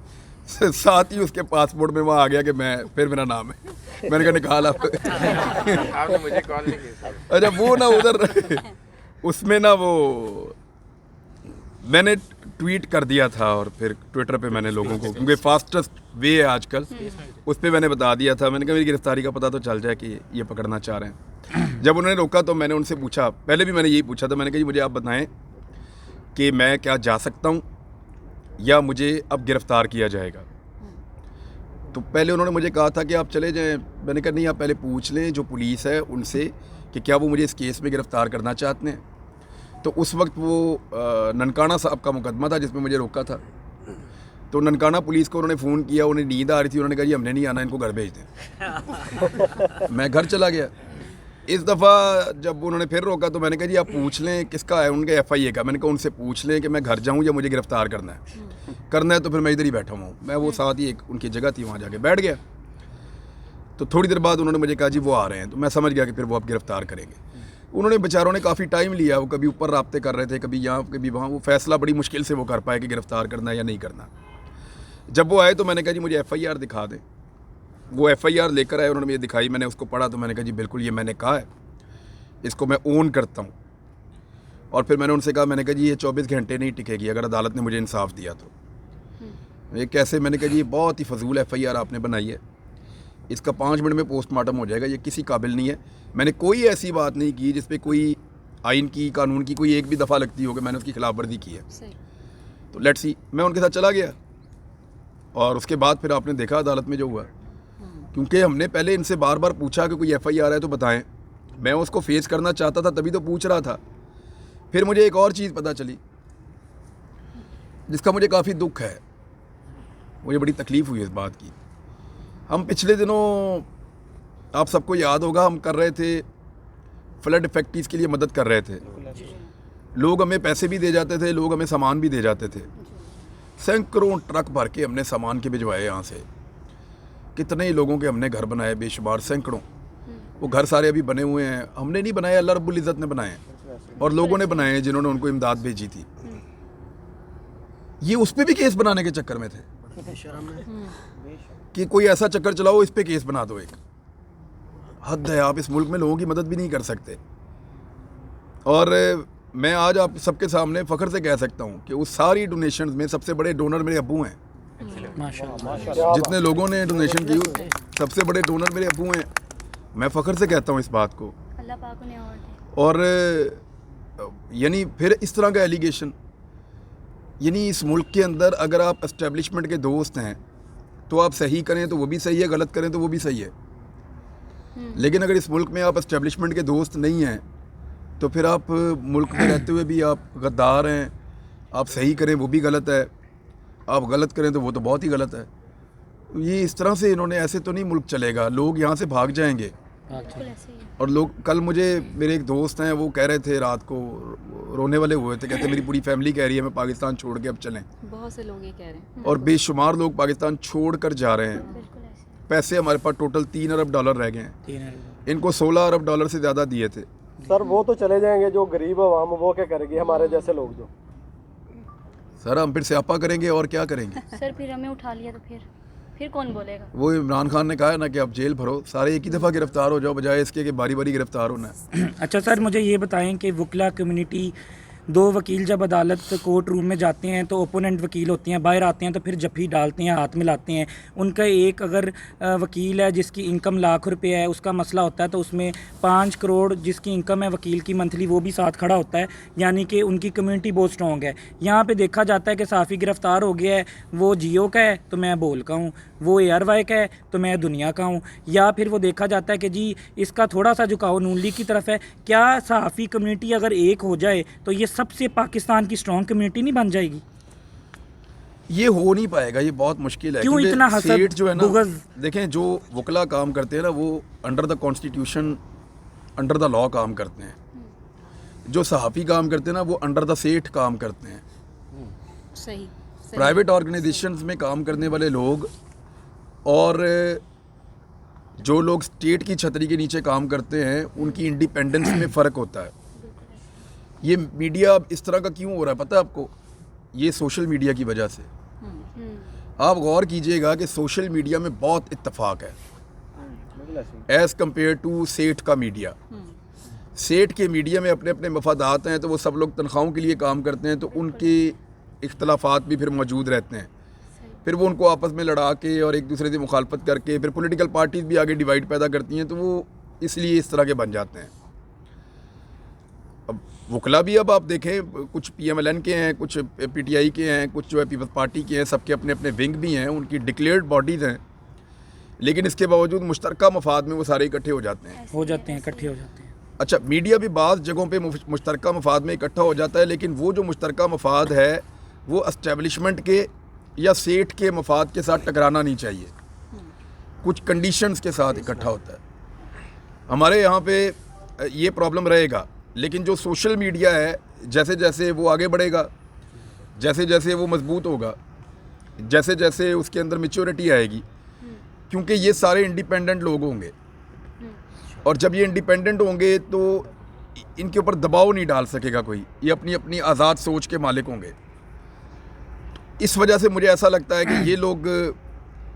साथ ही उसके पासपोर्ट में वहाँ आ गया कि मैं फिर मेरा नाम है। मैंने कहा निकाल आप। आपने मुझे कॉल नहीं की सर। अच्छा वो ना उधर उसमें ना वो मैंने ट्वीट कर दिया था और फिर ट्विटर पे मैंने लोगों को, क्योंकि फास्टेस्ट वे है आजकल, उस पर मैंने बता दिया था। मैंने कहा मेरी गिरफ्तारी का पता तो चल जाए कि ये पकड़ना चाह रहे हैं। जब उन्होंने रोका तो मैंने उनसे पूछा, पहले भी मैंने यही पूछा था, मैंने कहा जी मुझे आप बताएं कि मैं क्या जा सकता हूँ या मुझे अब गिरफ़्तार किया जाएगा। तो पहले उन्होंने मुझे कहा था कि आप चले जाएं। मैंने कहा नहीं, आप पहले पूछ लें जो पुलिस है उनसे कि क्या वो मुझे इस केस में गिरफ़्तार करना चाहते हैं। तो उस वक्त वो ननकाना साहब का मुकदमा था जिसमें मुझे रोका था। तो ननकाना पुलिस को उन्होंने फ़ोन किया, उन्हें नींद आ रही थी, उन्होंने कहा जी हमने नहीं आना, इनको घर भेज दें। मैं घर चला गया। इस दफ़ा जब उन्होंने फिर रोका तो मैंने कहा जी आप पूछ लें किसका है, उनके FIA का। मैंने कहा उनसे पूछ लें कि मैं घर जाऊँ या मुझे गिरफ़्तार करना है तो फिर मैं इधर ही बैठा हूँ। मैं वो साथ ही एक उनकी जगह थी वहाँ जाके बैठ गया। तो थोड़ी देर बाद उन्होंने मुझे कहा जी वो आ रहे हैं, तो मैं समझ गया कि फिर वो आप गिरफ़्तार करेंगे। उन्होंने बेचारों ने काफ़ी टाइम लिया, वो कभी ऊपर राब्ते कर रहे थे, कभी यहाँ कभी वहाँ, वो फ़ैसला बड़ी मुश्किल से वो कर पाए कि गिरफ़्तार करना है या नहीं करना। जब वो आए तो मैंने कहा जी मुझे FIR दिखा दें। वो FIR लेकर आए, उन्होंने मुझे दिखाई, मैंने उसको पढ़ा तो मैंने कहा जी बिल्कुल ये मैंने कहा है, इसको मैं ओन करता हूँ। और फिर मैंने उनसे कहा, मैंने कहा जी ये 24 घंटे नहीं टिकेगी अगर अदालत ने मुझे इंसाफ दिया तो। ये कैसे? मैंने कहा जी ये बहुत ही फजूल FIR आपने बनाई है, इसका 5 मिनट में पोस्टमार्टम हो जाएगा, ये किसी काबिल नहीं है। मैंने कोई ऐसी बात नहीं की जिस पे कोई आइन की, कानून की कोई एक भी दफ़ा लगती हो कि मैंने उसकी खिलाफ वर्जी की है। तो लेट्स सी, मैं उनके साथ चला गया और उसके बाद फिर आपने देखा अदालत में जो हुआ। क्योंकि हमने पहले इनसे बार बार पूछा कि कोई FIR है तो बताएं, मैं उसको फेस करना चाहता था तभी तो पूछ रहा था। फिर मुझे एक और चीज़ पता चली जिसका मुझे काफ़ी दुख है, मुझे बड़ी तकलीफ़ हुई इस बात की। हम पिछले दिनों, आप सबको याद होगा, हम कर रहे थे फ्लड इफेक्टीज़ के लिए मदद कर रहे थे। लोग हमें पैसे भी दे जाते थे, लोग हमें सामान भी दे जाते थे। सैकड़ों ट्रक भर के हमने सामान के भिजवाए यहाँ से। कितने ही लोगों के हमने घर बनाए, बेशुमार सैकड़ों। वो घर सारे अभी बने हुए हैं। हमने नहीं बनाए, अल्लाह रब्बुल इज़्ज़त ने बनाए और लोगों ने बनाए हैं जिन्होंने उनको इमदाद भेजी थी। ये उस पर भी केस बनाने के चक्कर में थे कि कोई ऐसा चक्कर चलाओ, इस पे केस बना दो। एक हद है, आप इस मुल्क में लोगों की मदद भी नहीं कर सकते। और मैं आज आप सबके सामने फ़ख्र से कह सकता हूँ कि उस सारी डोनेशन में सबसे बड़े डोनर मेरे अब्बू हैं। जितने लोगों ने डोनेशन की सबसे बड़े डोनर मेरे अब्बू हैं। मैं फ़ख्र से कहता हूँ इस बात को। अल्लाह पाक उन्हें और दे। और यानी फिर इस तरह का एलिगेशन, यानी इस मुल्क के अंदर अगर आप एस्टेब्लिशमेंट के दोस्त हैं तो आप सही करें तो वो भी सही है, गलत करें तो वो भी सही है। लेकिन अगर इस मुल्क में आप एस्टेब्लिशमेंट के दोस्त नहीं हैं तो फिर आप मुल्क में रहते हुए भी आप गद्दार हैं। आप सही करें वो भी गलत है, आप गलत करें तो वो तो बहुत ही गलत है। ये इस तरह से इन्होंने, ऐसे तो नहीं मुल्क चलेगा। लोग यहाँ से भाग जाएंगे। बिल्कुल ऐसे ही है। और लोग, कल मुझे मेरे एक दोस्त हैं वो कह रहे थे, रात को रोने वाले हुए थे, कहते मेरी पूरी फैमिली कह रही है मैं पाकिस्तान छोड़ के अब चलें। बहुत से लोग ये कह रहे हैं। और बेशुमार लोग पाकिस्तान छोड़ कर जा रहे हैं। बिल्कुल ऐसे ही। पैसे हमारे पास टोटल $3 अरब रह गए हैं। इनको $16 अरब से ज़्यादा दिए थे। सर वो तो चले जाएंगे, जो गरीब आवाम वो क्या करेगी, हमारे जैसे लोग जो। सर हम फिर स्यापा करेंगे और क्या करेंगे। सर फिर हमें उठा लिया तो फिर कौन बोलेगा? वो इमरान खान ने कहा है ना कि आप जेल भरो, सारे एक ही दफ़ा गिरफ्तार हो जाओ बजाय इसके कि बारी बारी गिरफ्तार होना है। अच्छा सर, मुझे ये बताएं कि वकला कम्युनिटी दो वकील जब अदालत कोर्ट रूम में जाते हैं तो ओपोनेंट वकील होते हैं, बाहर आते हैं तो फिर जफ्फी डालते हैं, हाथ मिलाते हैं। उनका एक अगर वकील है जिसकी इनकम लाख रुपए है, उसका मसला होता है तो उसमें 5 करोड़ जिसकी इनकम है वकील की मंथली, वो भी साथ खड़ा होता है, यानी कि उनकी कम्युनिटी बहुत स्ट्रॉन्ग है। यहाँ पे देखा जाता है कि सहाफ़ी गिरफ्तार हो गया है, वो जियो का है तो मैं बोल का हूँ, वो ARY का है तो मैं दुनिया का हूँ, या फिर वो देखा जाता है कि जी इसका थोड़ा सा झुकाव नून लीग की तरफ है। क्या सहाफ़ी कम्युनिटी अगर एक हो जाए तो ये सबसे पाकिस्तान की स्ट्रॉन्ग कम्युनिटी नहीं बन जाएगी? ये हो नहीं पाएगा, ये बहुत मुश्किल है। क्यों क्योंकि इतना हसद, सेठ जो है ना, बुग़्ज़? देखें जो वकला काम करते हैं ना वो under the constitution, under the law काम करते हैं। जो सहाफ़ी काम करते हैं ना वो अंडर द सेठ काम करते हैं। सही प्राइवेट ऑर्गेनाइजेशंस में काम करने वाले लोग और जो लोग स्टेट की छतरी के नीचे काम करते हैं उनकी इंडिपेंडेंस में फ़र्क होता है। ये मीडिया इस तरह का क्यों हो रहा है पता है आपको? ये सोशल मीडिया की वजह से। आप गौर कीजिएगा कि सोशल मीडिया में बहुत इत्तेफाक है एज़ कम्पेयर टू सेठ का मीडिया। सेठ के मीडिया में अपने अपने मफादात हैं तो वो सब लोग तनख्वाहों के लिए काम करते हैं, तो उनके इख्तलाफात भी फिर मौजूद रहते हैं। फिर वो उनको आपस में लड़ा के और एक दूसरे से मुखालफत करके फिर पॉलिटिकल पार्टीज़ भी आगे डिवाइड पैदा करती हैं, तो वो इसलिए इस तरह के बन जाते हैं। अब वकला भी अब आप देखें कुछ PMLN के हैं, कुछ PTI के हैं, कुछ जो है पीपल्स पार्टी के हैं, सबके अपने अपने विंग भी हैं, उनकी डिक्लेयर्ड बॉडीज़ हैं, लेकिन इसके बावजूद मुश्तरका मफाद में वो सारे इकट्ठे हो जाते हैं, इकट्ठे हो जाते हैं। अच्छा, मीडिया भी बाज़ जगहों पे मुश्तरका मफाद में इकट्ठा हो जाता है, लेकिन वो जो मुश्तरका मफाद है वो एस्टेब्लिशमेंट के या सेठ के मफाद के साथ टकराना नहीं चाहिए, कुछ कंडीशंस के साथ इकट्ठा होता है। हमारे यहाँ पे ये प्रॉब्लम रहेगा, लेकिन जो सोशल मीडिया है जैसे जैसे वो आगे बढ़ेगा, जैसे जैसे वो मजबूत होगा, जैसे जैसे उसके अंदर मैच्योरिटी आएगी, क्योंकि ये सारे इंडिपेंडेंट लोग होंगे और जब ये इंडिपेंडेंट होंगे तो इनके ऊपर दबाव नहीं डाल सकेगा कोई, ये अपनी अपनी आज़ाद सोच के मालिक होंगे। इस वजह से मुझे ऐसा लगता है कि ये लोग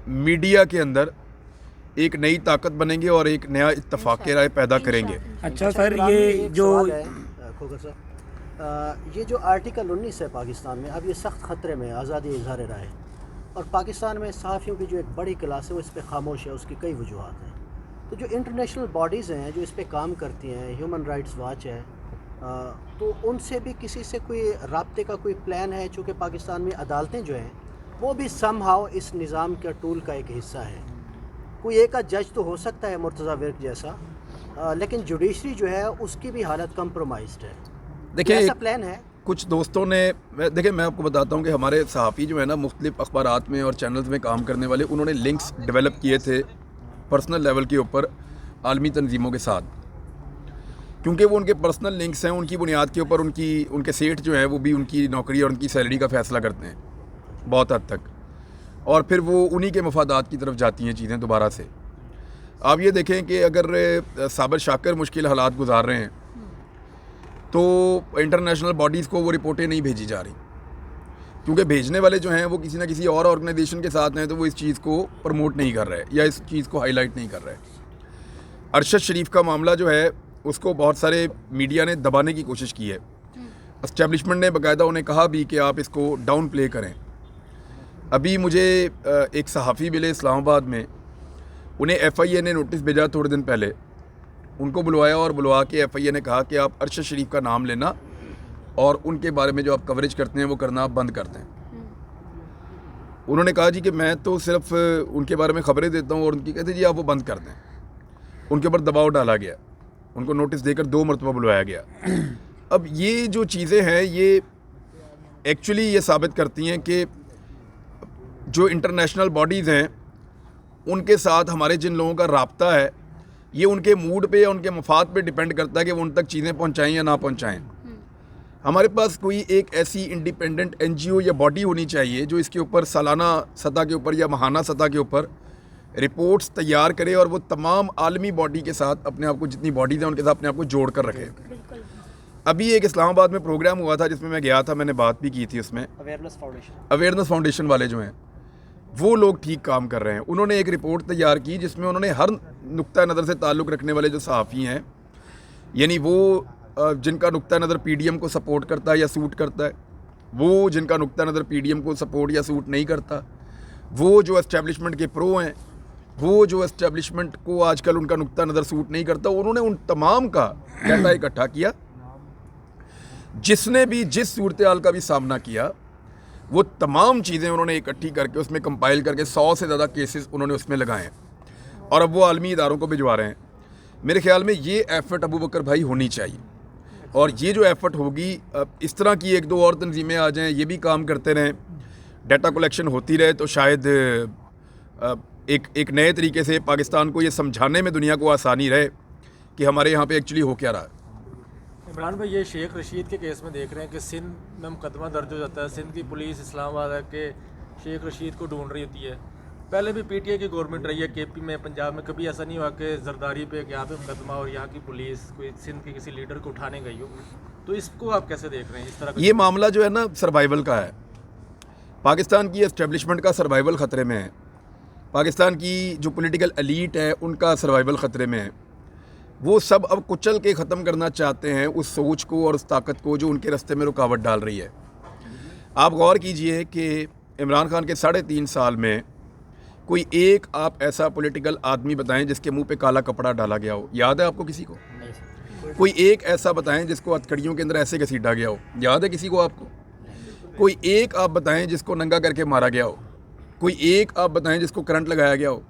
मीडिया के अंदर एक नई ताकत बनेंगे और एक नया इत्तफाक़ राय पैदा करेंगे। अच्छा सर, इमरान, ये एक जो सवाल है खोखर साहब, ये जो आर्टिकल 19 है पाकिस्तान में, अब ये सख्त ख़तरे में आज़ादी इज़हार राय, और पाकिस्तान में सहाफ़ियों की जो एक बड़ी क्लास है वो इस पर खामोश है, उसकी कई वजूहत हैं। तो जो इंटरनेशनल बॉडीज़ हैं जो इस पर काम करती हैं, ह्यूमन राइट्स वॉच है, तो उनसे भी किसी से कोई राब्ते का कोई प्लान है? चूँकि पाकिस्तान में अदालतें जो हैं वो भी समहाउ इस निज़ाम के टूल का एक हिस्सा है। कोई एक जज तो हो सकता है मुर्तज़ा विर्क जैसा, लेकिन जुडिशरी जो है उसकी भी हालत कंप्रोमाइज्ड है। देखिए, ऐसा प्लान है? कुछ दोस्तों ने, देखिए मैं आपको बताता हूँ कि हमारे सहाफ़ी जो है ना मुख्तलिफ अखबारात में और चैनल्स में काम करने वाले, उन्होंने लिंक्स डेवलप किए थे पर्सनल लेवल के ऊपर आलमी तंजीमों के साथ, क्योंकि वो उनके पर्सनल लिंक्स हैं, उनकी बुनियाद के ऊपर उनके सेठ जो हैं वो भी उनकी नौकरी और उनकी सैलरी का फ़ैसला करते हैं बहुत हद तक, और फिर वो उन्हीं के मफादात की तरफ जाती हैं चीज़ें दोबारा से। आप ये देखें कि अगर साबिर शाकिर मुश्किल हालात गुजार रहे हैं तो इंटरनेशनल बॉडीज़ को वो रिपोर्टें नहीं भेजी जा रही, क्योंकि भेजने वाले जो हैं वो किसी ना किसी और ऑर्गेनाइजेशन के साथ हैं, तो वो इस चीज़ को प्रमोट नहीं कर रहे या इस चीज़ को हाईलाइट नहीं कर रहे। अरशद शरीफ का मामला जो है उसको बहुत सारे मीडिया ने दबाने की कोशिश की है। एस्टेब्लिशमेंट ने बाकायदा उन्हें कहा भी कि आप इसको डाउन प्ले करें। अभी मुझे एक सहाफ़ी मिले इस्लामाबाद में, उन्हें FIA ने नोटिस भेजा थोड़े दिन पहले, उनको बुलवाया और बुलवा के FIA ने कहा कि आप अरशद शरीफ का नाम लेना और उनके बारे में जो आप कवरेज करते हैं वो करना आप बंद कर दें। उन्होंने कहा जी कि मैं तो सिर्फ उनके बारे में ख़बरें देता हूँ, और उनकी कहते जी आप वो बंद कर दें। उनके ऊपर दबाव डाला गया, उनको नोटिस देकर 2 मरतबा बुलवाया गया। अब ये जो चीज़ें हैं ये एक्चुअली ये साबित करती हैं कि जो इंटरनेशनल बॉडीज़ हैं उनके साथ हमारे जिन लोगों का राब्ता है ये उनके मूड पे या उनके मफाद पे डिपेंड करता है कि वो उन तक चीज़ें पहुंचाएं या ना पहुंचाएं। हमारे पास कोई एक ऐसी इंडिपेंडेंट NGO या बॉडी होनी चाहिए जो इसके ऊपर सालाना सतह के ऊपर या माहाना सतह के ऊपर रिपोर्ट्स तैयार करे और वो तमाम आलमी बॉडी के साथ अपने आप को, जितनी बॉडीज़ हैं उनके साथ अपने आप को जोड़ कर रखे। अभी एक इस्लामाबाद में प्रोग्राम हुआ था जिसमें मैं गया था, मैंने बात भी की थी उसमें। अवेयरनेस फाउंडेशन वाले जो हैं वो लोग ठीक काम कर रहे हैं। उन्होंने एक रिपोर्ट तैयार की जिसमें उन्होंने हर नुक्ता नज़र से ताल्लुक़ रखने वाले जो सहाफ़ी हैं, यानी वो जिनका नुक्ता नज़र पीडीएम को सपोर्ट करता है या सूट करता है, वो जिनका नुक्ता नज़र पीडीएम को सपोर्ट या सूट नहीं करता, वो जो एस्टेब्लिशमेंट के प्रो हैं, वो जो एस्टेब्लिशमेंट को आजकल उनका नुक्ता नज़र सूट नहीं करता, उन्होंने उन तमाम का डाटा इकट्ठा किया। जिसने भी जिस सूरत हाल का भी सामना किया, वो तमाम चीज़ें उन्होंने इकट्ठी करके उसमें कंपाइल करके 100 से ज़्यादा केसेस उन्होंने उसमें लगाए हैं और अब वो आलमी इदारों को भिजवा रहे हैं। मेरे ख्याल में ये एफ़र्ट अबू बकर भाई होनी चाहिए, और ये जो एफ़र्ट होगी, इस तरह की 1-2 और तंजीमें आ जाएं, ये भी काम करते रहें, डाटा कलेक्शन होती रहे, तो शायद एक नए तरीके से पाकिस्तान को ये समझाने में दुनिया को आसानी रहे कि हमारे यहाँ पे एक्चुअली हो क्या रहा है। इमरान भाई, ये शेख रशीद के केस में देख रहे हैं कि सिंध में मुकदमा दर्ज हो जाता है, सिंध की पुलिस इस्लामाबाद के शेख रशीद को ढूंढ रही होती है। पहले भी पीटीआई की गवर्नमेंट रही है केपी में, पंजाब में, कभी ऐसा नहीं हुआ कि जरदारी पे यहाँ पे मुकदमा और यहाँ की पुलिस कोई सिंध के किसी लीडर को उठाने गई हो। तो इसको आप कैसे देख रहे हैं इस तरह का? ये मामला जो है ना, सर्वाइवल का है। पाकिस्तान की एस्टेब्लिशमेंट का सर्वाइवल ख़तरे में है, पाकिस्तान की जो पॉलिटिकल एलीट है उनका सर्वाइवल ख़तरे में है। वो सब अब कुचल के ख़त्म करना चाहते हैं उस सोच को और उस ताकत को जो उनके रास्ते में रुकावट डाल रही है। आप गौर कीजिए कि इमरान खान के 3.5 साल में कोई एक आप ऐसा पॉलिटिकल आदमी बताएं जिसके मुंह पे काला कपड़ा डाला गया हो, याद है आपको किसी को? कोई एक ऐसा बताएं जिसको हथकड़ियों के अंदर ऐसे घसीटा गया हो, याद है किसी को आपको? कोई एक आप बताएं जिसको नंगा करके मारा गया हो, कोई एक आप बताएं जिसको करंट लगाया गया हो,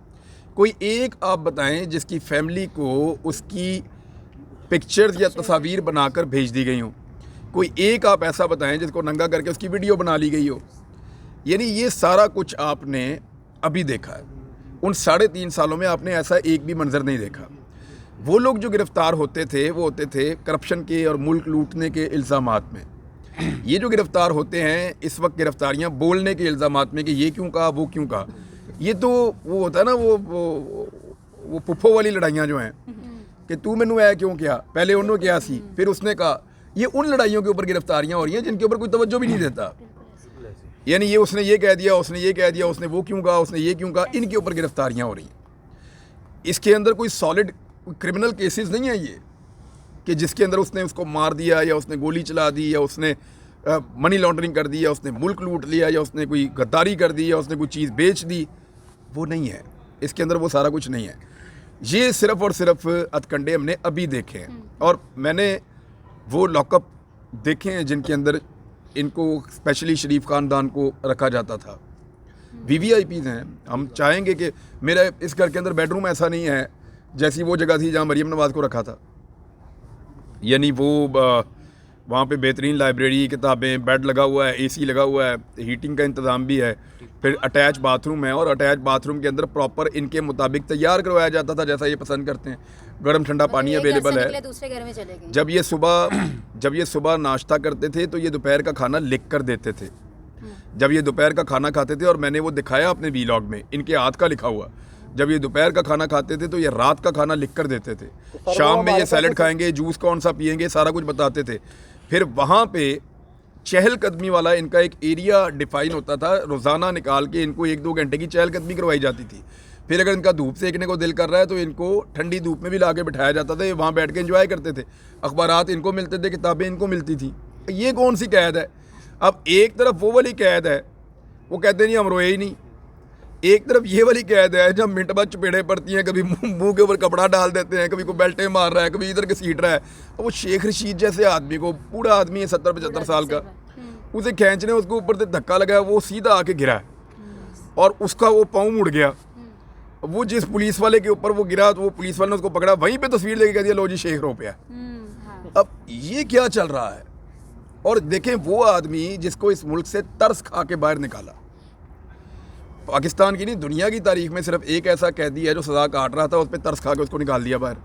कोई एक आप बताएं जिसकी फैमिली को उसकी पिक्चर्स या तस्वीर बनाकर भेज दी गई हो, कोई एक आप ऐसा बताएं जिसको नंगा करके उसकी वीडियो बना ली गई हो। यानी ये सारा कुछ आपने अभी देखा है, उन 3.5 सालों में आपने ऐसा एक भी मंजर नहीं देखा। वो लोग जो गिरफ़्तार होते थे वो होते थे करप्शन के और मुल्क लूटने के इल्ज़ामात में। ये जो गिरफ़्तार होते हैं इस वक्त गिरफ़्तारियाँ बोलने के इल्ज़ामात में कि ये क्यों कहा, वो क्यों कहा। ये तो वो होता है ना, वो पुप्पो वाली लड़ाइयाँ जो हैं कि तू मैनू ऐ क्यों किया, पहले उन्होंने किया सी फिर उसने कहा। ये उन लड़ाइयों के ऊपर गिरफ़्तारियाँ हो रही हैं जिनके ऊपर कोई तवज्जो भी नहीं देता। यानी ये उसने ये कह दिया, उसने ये कह दिया, उसने वो क्यों कहा, उसने ये क्यों कहा, इनके ऊपर गिरफ़्तारियाँ हो रही हैं। इसके अंदर कोई सॉलिड क्रिमिनल केसेस नहीं है ये कि जिसके अंदर उसने उसको मार दिया या उसने गोली चला दी या उसने मनी लॉन्ड्रिंग कर दी या उसने मुल्क लूट लिया या उसने कोई गद्दारी कर दी या उसने कोई चीज़ बेच दी। वो नहीं है, इसके अंदर वो सारा कुछ नहीं है। ये सिर्फ़ और सिर्फ हथकंडे हमने अभी देखे हैं, और मैंने वो लॉकअप देखे हैं जिनके अंदर इनको स्पेशली शरीफ ख़ानदान को रखा जाता था। VVIPs हैं। हम चाहेंगे कि मेरा इस घर के अंदर बेडरूम ऐसा नहीं है जैसी वो जगह थी जहाँ मरीम नवाज़ को रखा था। यानी वो वहाँ पे बेहतरीन लाइब्रेरी, किताबें, बेड लगा हुआ है, AC लगा हुआ है, हीटिंग का इंतज़ाम भी है, फिर अटैच बाथरूम है, और अटैच बाथरूम के अंदर प्रॉपर इनके मुताबिक तैयार करवाया जाता था जैसा ये पसंद करते हैं। गर्म ठंडा पानी अवेलेबल है। दूसरे घर में चले गए। जब ये सुबह नाश्ता करते थे तो ये दोपहर का खाना लिख कर देते थे। जब ये दोपहर का खाना खाते थे, और मैंने वो दिखाया अपने वीलॉग में, इनके हाथ का लिखा हुआ, जब ये दोपहर का खाना खाते थे तो ये रात का खाना लिख कर देते थे। शाम में ये सैलड खाएंगे, जूस कौन सा पिएंगे, सारा कुछ बताते थे। फिर वहाँ पे चहलकदमी वाला इनका एक एरिया डिफाइन होता था, रोज़ाना निकाल के इनको 1-2 घंटे की चहलकदमी करवाई जाती थी। फिर अगर इनका धूप सेकने को दिल कर रहा है तो इनको ठंडी धूप में भी ला के बिठाया जाता था, ये वहाँ बैठ के एंजॉय करते थे। अखबारात इनको मिलते थे, किताबें इनको मिलती थी। ये कौन सी कैद है? अब एक तरफ वो वाली कैद है, वो कहते नहीं हम रोए ही नहीं, एक तरफ ये वाली कैद है जब मिनट बाद चपेड़े पड़ती हैं, कभी मुंह के ऊपर कपड़ा डाल देते हैं, कभी कोई बेल्टें मार रहा है, कभी इधर घसीट रहा है। और वो शेख रशीद जैसे आदमी को, बूढ़ा आदमी है 70-75 साल का, उसे खींचने उसको ऊपर से धक्का लगा, वो सीधा आके गिरा है और उसका वो पाँव मुड़ गया। वो जिस पुलिस वाले के ऊपर वो गिरा तो वो पुलिस वाले ने उसको पकड़ा, वहीं पे तस्वीर लेके कह दिया लो जी शेख रो पे है। अब ये क्या चल रहा है? और देखें वो आदमी जिसको इस मुल्क से तरस खा के बाहर निकाला, पाकिस्तान की नहीं दुनिया की तारीख में सिर्फ एक ऐसा कैदी है जो सज़ा काट रहा था, उस पर तरस खा के उसको निकाल दिया बाहर।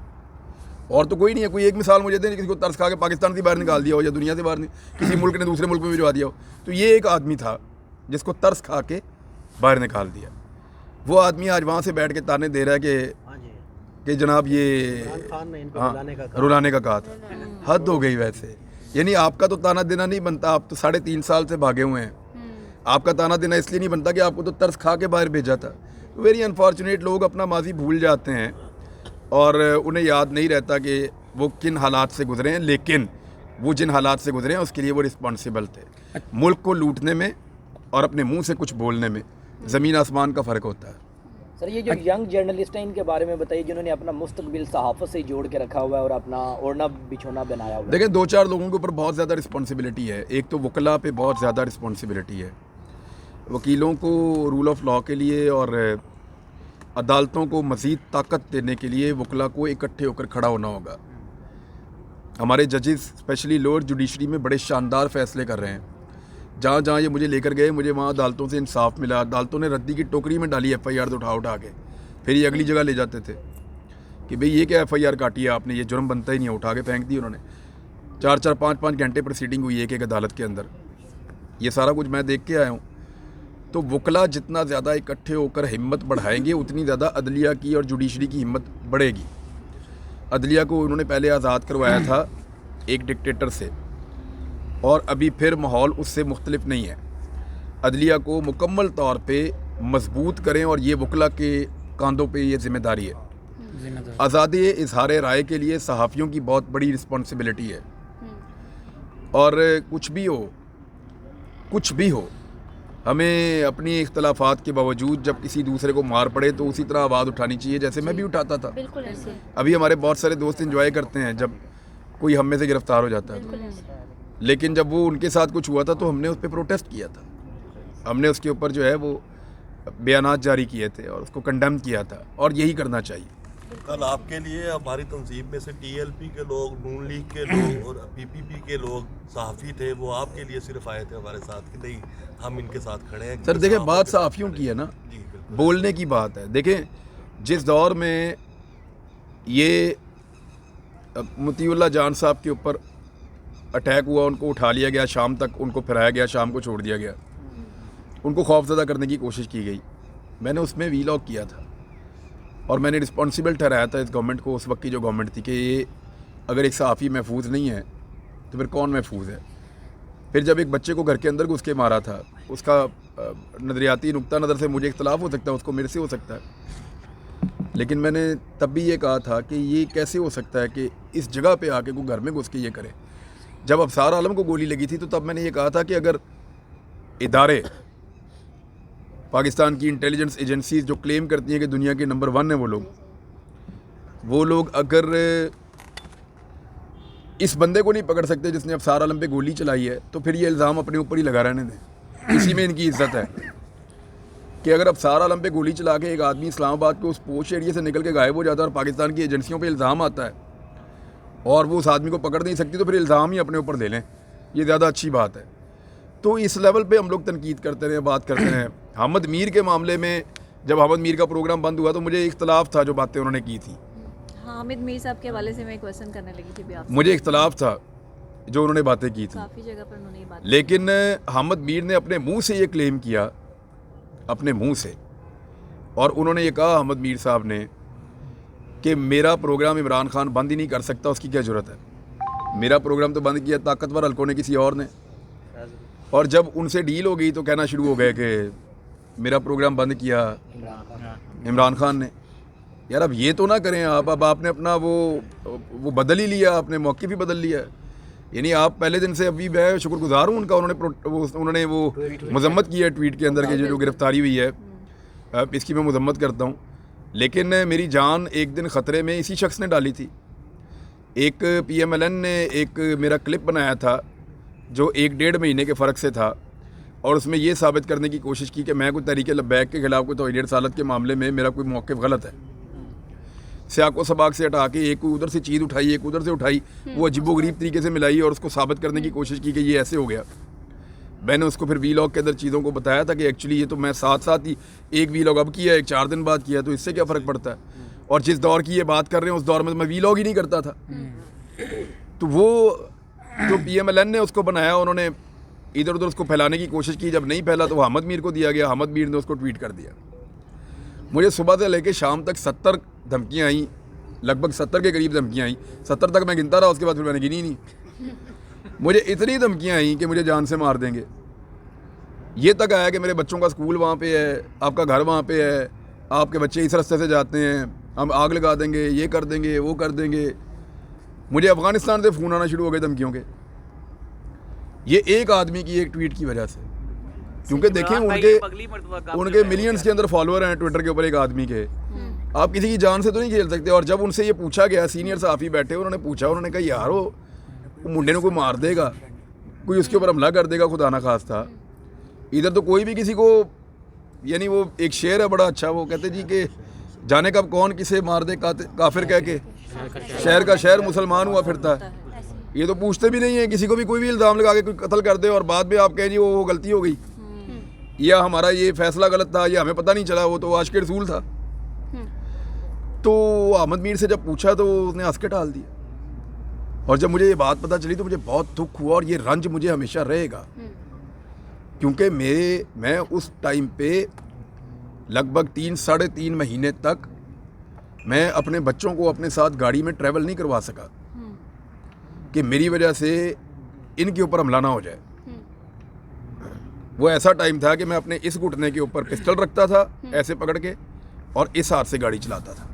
और तो कोई नहीं है। कोई एक मिसाल मुझे दें किसी को तरस खा के पाकिस्तान से बाहर निकाल दिया हो या दुनिया से बाहर किसी मुल्क ने दूसरे मुल्क में भिजवा दिया हो। तो ये एक आदमी था जिसको तरस खा के बाहर निकाल दिया। वो आदमी आज वहाँ से बैठ के ताने दे रहा है कि जनाब ये रुलाने का कहा था। हद हो गई वैसे। यानी आपका तो ताना देना नहीं बनता, आप तो 3.5 साल से भागे हुए हैं। आपका ताना देना इसलिए नहीं बनता कि आपको तो तरस खा के बाहर भेजा था। वेरी अनफॉर्चुनेट, लोग अपना माजी भूल जाते हैं और उन्हें याद नहीं रहता कि वो किन हालात से गुजरे हैं, लेकिन वो जिन हालात से गुजरे हैं उसके लिए वो रिस्पॉन्सिबल थे। मुल्क को लूटने में और अपने मुंह से कुछ बोलने में ज़मीन आसमान का फ़र्क होता है। सर ये जो यंग जर्नलिस्ट हैं इनके बारे में बताइए जिन्होंने अपना मुस्तकबिल सहाफ़त से जोड़ के रखा हुआ है और अपना ओढ़ना बिछोना बनाया हुआ है। देखें, 2-4 लोगों के ऊपर बहुत ज़्यादा रिस्पॉन्सिबिलिटी है। एक तो वकला पे बहुत ज़्यादा रिस्पॉन्सिबिलिटी है। वकीलों को रूल ऑफ लॉ के लिए और अदालतों को मज़ीद ताकत देने के लिए वकला को इकट्ठे होकर खड़ा होना होगा। हमारे जजेस स्पेशली लोअर जुडिशरी में बड़े शानदार फ़ैसले कर रहे हैं। जहाँ जहाँ ये मुझे लेकर गए, मुझे वहाँ अदालतों से इंसाफ मिला। अदालतों ने रद्दी की टोकरी में डाली FIR उठा के, फिर ये अगली जगह ले जाते थे कि भाई ये क्या FIR काटी है आपने, ये जुर्म बनता ही नहीं है, उठा के फेंक दी उन्होंने। 4-4 5-5 घंटे प्रोसीडिंग हुई है एक अदालत के अंदर। ये सारा कुछ मैं देख के आया हूँ। तो वकला जितना ज़्यादा इकट्ठे होकर हिम्मत बढ़ाएंगे उतनी ज़्यादा अदलिया की और जुडिशरी की हिम्मत बढ़ेगी। अदलिया को उन्होंने पहले आज़ाद करवाया था एक डिक्टेटर से, और अभी फिर माहौल उससे मुख्तलिफ नहीं है। अदलिया को मुकम्मल तौर पे मजबूत करें और ये वकला के कांधों पे ये जिम्मेदारी है। आज़ादी इजहार राय के लिए सहाफ़ियों की बहुत बड़ी रिस्पॉन्सिबिलिटी है। और कुछ भी हो हमें अपनी इख्तलाफात के बावजूद जब किसी दूसरे को मार पड़े तो उसी तरह आवाज़ उठानी चाहिए जैसे मैं भी उठाता था। बिल्कुल ऐसे। अभी हमारे बहुत सारे दोस्त एंजॉय करते हैं जब कोई हम में से गिरफ्तार हो जाता है बिल्कुल ऐसे। लेकिन जब वो उनके साथ कुछ हुआ था तो हमने उस पर प्रोटेस्ट किया था। हमने उसके ऊपर जो है वो बयानात जारी किए थे और उसको कंडेम किया था, और यही करना चाहिए। कल आपके लिए हमारी तंजीम में से TLP के लोग, नून लीग के लोग और PPP के लोग सहाफ़ी थे, वो आपके लिए सिर्फ आए थे हमारे साथ कि नहीं हम इनके साथ खड़े हैं। सर देखें, बात सहाफ़ियों की है ना, बोलने की बात है। देखें, जिस दौर में ये मुतीउल्लाह जान साहब के ऊपर अटैक हुआ, उनको उठा लिया गया, शाम तक उनको फिराया गया, शाम को छोड़ दिया गया, उनको खौफज़दा करने की कोशिश की गई। मैंने उसमें वीलॉग किया था और मैंने रिस्पॉन्सिबल ठहराया था इस गवर्नमेंट को, उस वक्त की जो गवर्नमेंट थी, कि ये अगर एक सहाफ़ी महफूज नहीं है तो फिर कौन महफूज है। फिर जब एक बच्चे को घर के अंदर घुस के मारा था, उसका नज़रियाती नुक्ता नज़र से मुझे इख्तलाफ हो सकता है, उसको मेरे से हो सकता है, लेकिन मैंने तब भी ये कहा था कि ये कैसे हो सकता है कि इस जगह पे आके कोई घर में घुस के ये करे। जब अफसार आलम को गोली लगी थी तो तब मैंने ये कहा था कि अगर इदारे, पाकिस्तान की इंटेलिजेंस एजेंसीज जो क्लेम करती हैं कि दुनिया के नंबर 1 हैं वो लोग अगर इस बंदे को नहीं पकड़ सकते जिसने अफसार आलम पे गोली चलाई है, तो फिर ये इल्ज़ाम अपने ऊपर ही लगा रहने दें। इसी में इनकी इज्जत है कि अगर अफसार आलम पे गोली चला के एक आदमी इस्लामाबाद के उस पोश एरिया से निकल के गायब हो जाता है और पाकिस्तान की एजेंसियों पे इल्ज़ाम आता है और वो उस आदमी को पकड़ नहीं सकती, तो फिर इल्ज़ाम ही अपने ऊपर ले लें, ये ज़्यादा अच्छी बात है। तो इस लेवल पे हम लोग तनकीद करते रहे, बात करते हैं। अहमद मीर के मामले में जब अहमद मीर का प्रोग्राम बंद हुआ तो मुझे इख्तलाफ था जो बातें उन्होंने की थी। हामिद मीर साहब के हवाले से मैं क्वेश्चन करने लगी थी भी आपसे। मुझे इख्तलाफ था जो उन्होंने बातें की थी, काफ़ी जगह पर उन्होंने ये बात, लेकिन अहमद मीर ने अपने मुंह से ये क्लेम किया, अपने मुंह से, और उन्होंने ये कहा अहमद मीर साहब ने कि मेरा प्रोग्राम इमरान खान बंद ही नहीं कर सकता, उसकी क्या ज़रूरत है। मेरा प्रोग्राम तो बंद किया ताकतवर हल्कों ने, किसी और ने, और जब उनसे डील हो गई तो कहना शुरू हो गए कि मेरा प्रोग्राम बंद किया इमरान खान ने। यार अब ये तो ना करें आप, अब आपने अपना वो बदल ही लिया, आपने मौक़िफ़ भी बदल लिया। यानी आप पहले दिन से, अभी मैं शुक्रगुजार हूँ उनका, उन्होंने वो मजम्मत की है ट्वीट के अंदर के जो गिरफ़्तारी हुई है, इसकी मैं मजम्मत करता हूँ। लेकिन मेरी जान एक दिन ख़तरे में इसी शख्स ने डाली थी। एक PMLN ने एक मेरा क्लिप बनाया था जो 1-1.5 महीने के फ़र्क से था, और उसमें ये साबित करने की कोशिश की कि मैं कोई तहरीक लब्बैक के ख़िलाफ़ कोई तौहीद रसालत के मामले में मेरा कोई मौक़िफ़ गलत है। सियाको सबाक से हटा के एक उधर से चीज़ उठाई, एक उधर से उठाई, वो अजीबोगरीब तरीके से मिलाई और उसको साबित करने की कोशिश की कि ये ऐसे हो गया। मैंने उसको फिर वीलॉग के अंदर चीज़ों को बताया था कि एक्चुअली ये तो मैं साथ साथ ही एक वीलॉग अब किया, एक 4 दिन बाद किया, तो इससे क्या फ़र्क पड़ता है। और जिस दौर की ये बात कर रहे हैं उस दौर में मैं वीलॉग ही नहीं करता था। तो वो जो PMLN ने उसको बनाया, उन्होंने इधर उधर उसको फैलाने की कोशिश की, जब नहीं फैला तो वो अहमद मीर को दिया गया, अहमद मीर ने उसको ट्वीट कर दिया। मुझे सुबह से लेकर शाम तक 70 धमकियाँ आई, लगभग 70 के करीब धमकियाँ आई। 70 तक मैं गिनता रहा, उसके बाद फिर मैंने गिनी नहीं। मुझे इतनी धमकियाँ आई कि मुझे जान से मार देंगे। ये तक आया कि मेरे बच्चों का स्कूल वहाँ पे है, आपका घर वहाँ पे है, आपके बच्चे इस रास्ते से जाते हैं, हम आग लगा देंगे, ये कर देंगे, वो कर देंगे। मुझे अफगानिस्तान से फ़ोन आना शुरू हो गए धमकियों के, ये एक आदमी की एक ट्वीट की वजह से। क्योंकि देखें उनके मिलियंस के अंदर फॉलोअर हैं ट्विटर के ऊपर एक आदमी के, आप किसी की जान से तो नहीं खेल सकते। और जब उनसे ये पूछा गया, सीनियर सहाफ़ी बैठे उन्होंने पूछा, उन्होंने कहा यार वो मुंडे ने कोई मार देगा, कोई उसके ऊपर हमला कर देगा खुदा ना खास्ता। इधर तो कोई भी किसी को, यानी वो एक शेर है बड़ा अच्छा, वो कहते जी कि जाने कब कौन किसे मार दे काफिर कह के, शहर का शहर मुसलमान हुआ फिरता है। ये तो पूछते भी नहीं है किसी को भी, कोई भी इल्ज़ाम लगा के कोई कत्ल कर दे और बाद में आप कहें जी वो गलती हो गई, या हमारा ये फैसला गलत था, या हमें पता नहीं चला, वो तो आशिक़ रसूल था। तो अहमद मीर से जब पूछा तो उसने हंस के टाल दिया। और जब मुझे ये बात पता चली तो मुझे बहुत दुख हुआ, और ये रंज मुझे हमेशा रहेगा। क्योंकि मैं उस टाइम पे लगभग 3-3.5 महीने तक मैं अपने बच्चों को अपने साथ गाड़ी में ट्रैवल नहीं करवा सका कि मेरी वजह से इनके ऊपर हमला ना हो जाए। वो ऐसा टाइम था कि मैं अपने इस घुटने के ऊपर पिस्टल रखता था ऐसे पकड़ के, और इस हाथ से गाड़ी चलाता था।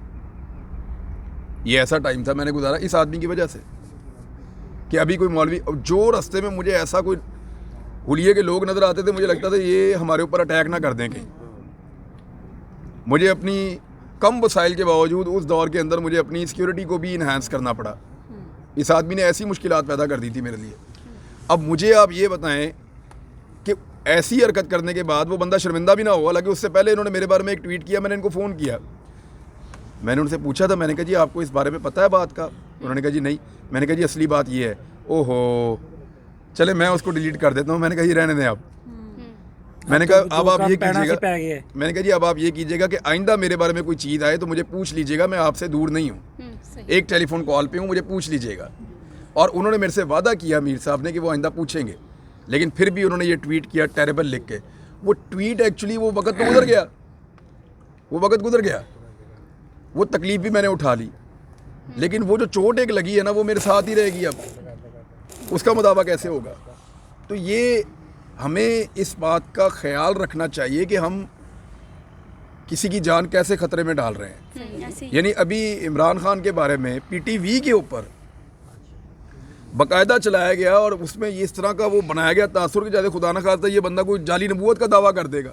ये ऐसा टाइम था मैंने गुजारा इस आदमी की वजह से कि अभी कोई मौलवी, जो रास्ते में मुझे ऐसा कोई हुलिये के लोग नज़र आते थे, मुझे लगता था ये हमारे ऊपर अटैक ना कर दें कहीं। मुझे अपनी कम वसाइल के बावजूद उस दौर के अंदर मुझे अपनी सिक्योरिटी को भी इन्हांस करना पड़ा। इस आदमी ने ऐसी मुश्किलात पैदा कर दी थी मेरे लिए। अब मुझे आप ये बताएं कि ऐसी हरकत करने के बाद वो बंदा शर्मिंदा भी ना हो। हालांकि उससे पहले इन्होंने मेरे बारे में एक ट्वीट किया, मैंने इनको फ़ोन किया, मैंने उनसे पूछा था, मैंने कहा जी आपको इस बारे में पता है बात का? उन्होंने कहा जी नहीं। मैंने कहा जी असली बात ये है। ओहो, चले मैं उसको डिलीट कर देता हूँ। मैंने कहा ये रहने दें आप। मैंने कहा अब आप ये कीजिएगा, मैंने कहा जी अब आप ये कीजिएगा कि आइंदा मेरे बारे में कोई चीज़ आए तो मुझे पूछ लीजिएगा, मैं आपसे दूर नहीं हूँ, एक टेलीफोन कॉल पे हूँ, मुझे पूछ लीजिएगा। और उन्होंने मेरे से वादा किया मीर साहब ने कि वो आइंदा पूछेंगे, लेकिन फिर भी उन्होंने ये ट्वीट किया टेरेबल लिख के। वो ट्वीट एक्चुअली वो वक्त तो गुजर गया, वो वक्त गुजर गया, वो तकलीफ भी मैंने उठा ली, लेकिन वो जो चोट एक लगी है ना वो मेरे साथ ही रहेगी। अब उसका मुदावा कैसे होगा? तो ये हमें इस बात का ख्याल रखना चाहिए कि हम किसी की जान कैसे ख़तरे में डाल रहे हैं। यानी अभी इमरान खान के बारे में PTV के ऊपर बाकायदा चलाया गया और उसमें इस तरह का वो बनाया गया तासुर कि जैसे खुदा न खास्ता ये बंदा कोई जाली नबूवत का दावा कर देगा,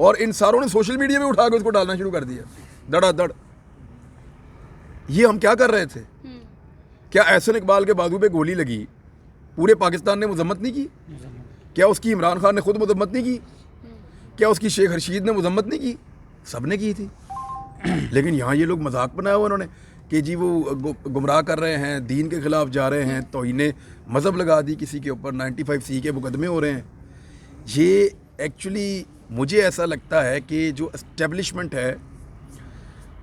और इन सारों ने सोशल मीडिया में उठा के उसको डालना शुरू कर दिया धड़ाधड़। ये हम क्या कर रहे थे? क्या एहसन इकबाल के बाजू पे गोली लगी, पूरे पाकिस्तान ने मजम्मत नहीं की? क्या उसकी इमरान खान ने खुद मजम्मत नहीं की? क्या उसकी शेख रशीद ने मजम्मत नहीं की? सब ने की थी। लेकिन यहाँ ये लोग मजाक बनाया हुआ उन्होंने कि जी वो गुमराह कर रहे हैं, दीन के ख़िलाफ़ जा रहे हैं, तौहीने मज़हब लगा दी किसी के ऊपर, 95C के मुकदमे हो रहे हैं। ये एक्चुअली मुझे ऐसा लगता है कि जो एस्टेब्लिशमेंट है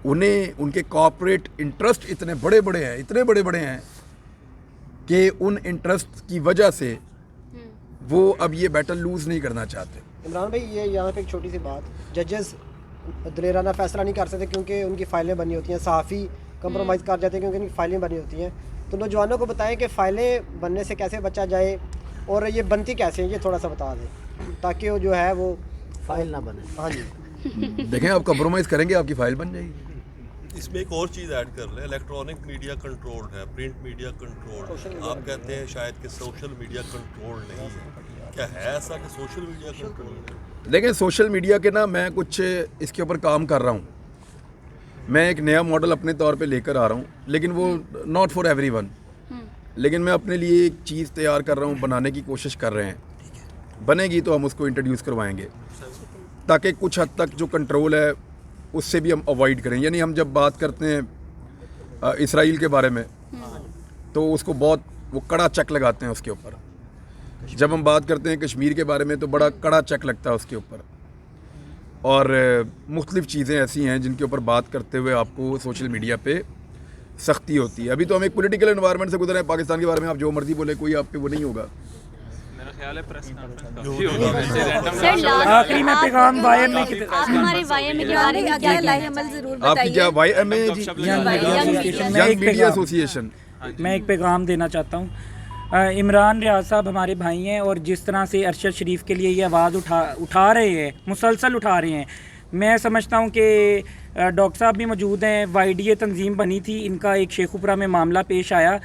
उन्हें उनके कॉर्पोरेट इंटरेस्ट इतने बड़े बड़े हैं, इतने बड़े बड़े हैं कि उन इंटरेस्ट की वजह से वो अब ये बैटल लूज़ नहीं करना चाहते। इमरान भाई, ये यहाँ पे एक छोटी सी बात, जजेस दलेराना फैसला नहीं कर सकते क्योंकि उनकी फ़ाइलें बनी होती हैं, सहाफ़ी कंप्रोमाइज़ कर जाते हैं क्योंकि उनकी फ़ाइलें बनी होती हैं। तो नौजवानों को बताएं कि फ़ाइलें बनने से कैसे बचा जाए और ये बनती कैसे हैं, ये थोड़ा सा बता दें ताकि वो जो है वो फाइल ना बने। हाँ जी देखें आप कंप्रोमाइज़ करेंगे आपकी फ़ाइल बन जाएगी। इसमें एक और चीज़ ऐड कर लें, इलेक्ट्रॉनिक मीडिया कंट्रोल्ड है, प्रिंट मीडिया कंट्रोल्ड। आप कहते हैं शायद कि सोशल मीडिया कंट्रोल्ड नहीं है, क्या है ऐसा कि सोशल मीडिया कंट्रोल्ड है? देखें सोशल मीडिया के ना मैं कुछ इसके ऊपर काम कर रहा हूँ, मैं एक नया मॉडल अपने तौर पे लेकर आ रहा हूँ, लेकिन वो नॉट फॉर एवरीवन, लेकिन मैं अपने लिए एक चीज़ तैयार कर रहा हूँ, बनाने की कोशिश कर रहे हैं। बनेगी तो हम उसको इंट्रोड्यूस करवाएंगे ताकि कुछ हद तक जो कंट्रोल है उससे भी हम अवॉइड करें। यानी हम जब बात करते हैं इसराइल के बारे में तो उसको बहुत वो कड़ा चेक लगाते हैं उसके ऊपर। जब हम बात करते हैं कश्मीर के बारे में तो बड़ा कड़ा चेक लगता है उसके ऊपर। और मुख्तलिफ़ चीज़ें ऐसी हैं जिनके ऊपर बात करते हुए आपको सोशल मीडिया पे सख्ती होती है। अभी तो हम एक पॉलिटिकल एनवायरनमेंट से गुजरे हैं, पाकिस्तान के बारे में आप जो मर्ज़ी बोले कोई आप पे वो नहीं होगा। आखिरी में पैगाम वाईएम में हमारे वाईएम के बारे में क्या अमल जरूर आपकी क्या YMA जी, यंग मीडिया एसोसिएशन, मैं एक पैगाम देना चाहता हूँ। इमरान रियाज साहब हमारे भाई हैं और जिस तरह से अरशद शरीफ के लिए ये आवाज़ उठा रहे हैं, मुसलसल उठा रहे हैं, मैं समझता हूँ कि डॉक्टर साहब भी मौजूद हैं। YDA तंजीम बनी थी, इनका एक शेखुपुरा में मामला पेश आया,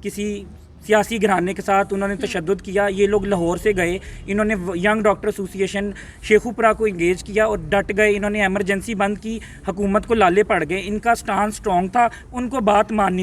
किसी सियासी घराने के साथ उन्होंने तशद्दुद किया। ये लोग लाहौर से गए, इन्होंने यंग डॉक्टर एसोसिएशन शेखुपुरा को इंगेज किया और डट गए। इन्होंने एमरजेंसी बंद की, हुकूमत को लाले पड़ गए। इनका स्टांस स्ट्रॉन्ग था, उनको बात माननी